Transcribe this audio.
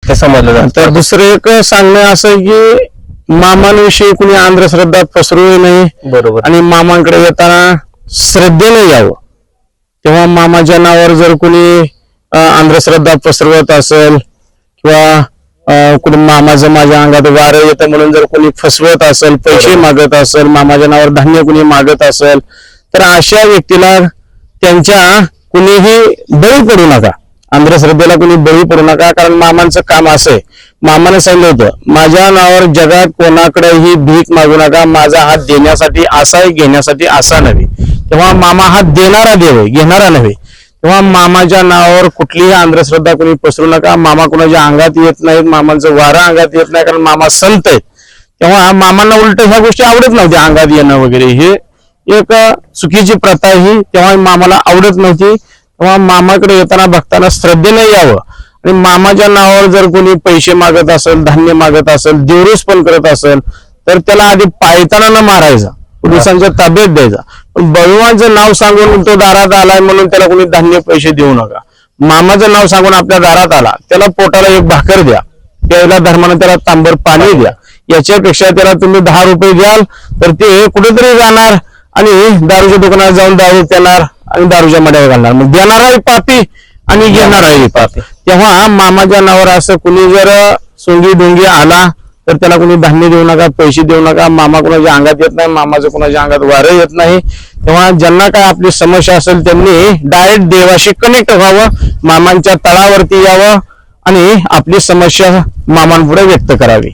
हे समजलं जातं. तर दुसरं एक सांगणं असं की मामांविषयी कुणी अंधश्रद्धा पसरू नये बरोबर. आणि मामांकडे येताना श्रद्धेने यावं. तेव्हा मामाच्या नावावर जर कुणी अंधश्रद्धा पसरवत असेल किंवा कुणी मामाचं माझ्या अंगात वारं येतं म्हणून जर कोणी फसवत असेल, पैसे मागत असेल, मामाच्या नावावर धान्य कुणी मागत असेल, तर अशा व्यक्तीला त्यांच्या कुणीही बळी पडू नका. अंधश्रद्धेला कुणी बळी पडू नका. कारण मामांचं काम असं आहे, मामाने सांगितलं होतं माझ्या नावावर जगात कोणाकडेही भीक मागू नका. माझा हात देण्यासाठी असा आहे, घेण्यासाठी असा नव्हे. तेव्हा मामा हा देणारा देव आहे, घेणारा नव्हे. तेव्हा मामाच्या नावावर कुठलीही अंधश्रद्धा कोणी पसरू नका. मामा कुणाच्या अंगात येत नाहीत, मामांचं वारा अंगात येत नाही, कारण मामा संत आहेत. तेव्हा मामांना उलट ह्या गोष्टी आवडत नव्हत्या, अंगात येणं वगैरे. हे एक चुकीची प्रथा ही तेव्हा मामाला आवडत नव्हती. तेव्हा मामाकडे येताना बघताना श्रद्धेने यावं. आणि मामाच्या नावावर जर कोणी पैसे मागत असेल, धान्य मागत असेल, देवरूस पण करत असेल, तर त्याला आधी पायताना न मारायचा, पोलिसांच्या ताब्यात द्यायचा. पण बळीवांचं नाव सांगून तो दारात आलाय म्हणून त्याला कोणी धान्य पैसे देऊ नका. मामाचं नाव सांगून आपल्या दारात आला, त्याला पोटाला एक भाकर द्या, प्यायला धर्मानं त्याला तांबर पाणी द्या. याच्यापेक्षा त्याला तुम्ही 10 रुपये द्याल तर ते कुठेतरी जाणार आणि दारूच्या दुकानात जाऊन दारू पिणार आणि दारूच्या मड्यावर घालणार. मग देणाराही पापी आणि घेणाराही पापी. तेव्हा मामाच्या नावावर असं कुणी जर सोंगी डोंगी आला तर त्याला कोणी धान्य देऊ नका, पैसे देऊ नका. मामा कोणाच्या अंगात येत नाही, मामाचं कोणाच्या अंगात वारं येत नाही. तेव्हा ज्यांना काय आपली समस्या असेल त्यांनी डायरेक्ट देवाशी कनेक्ट व्हावं, मामांच्या तळावरती यावं आणि आपली समस्या मामांपुढे व्यक्त करावी.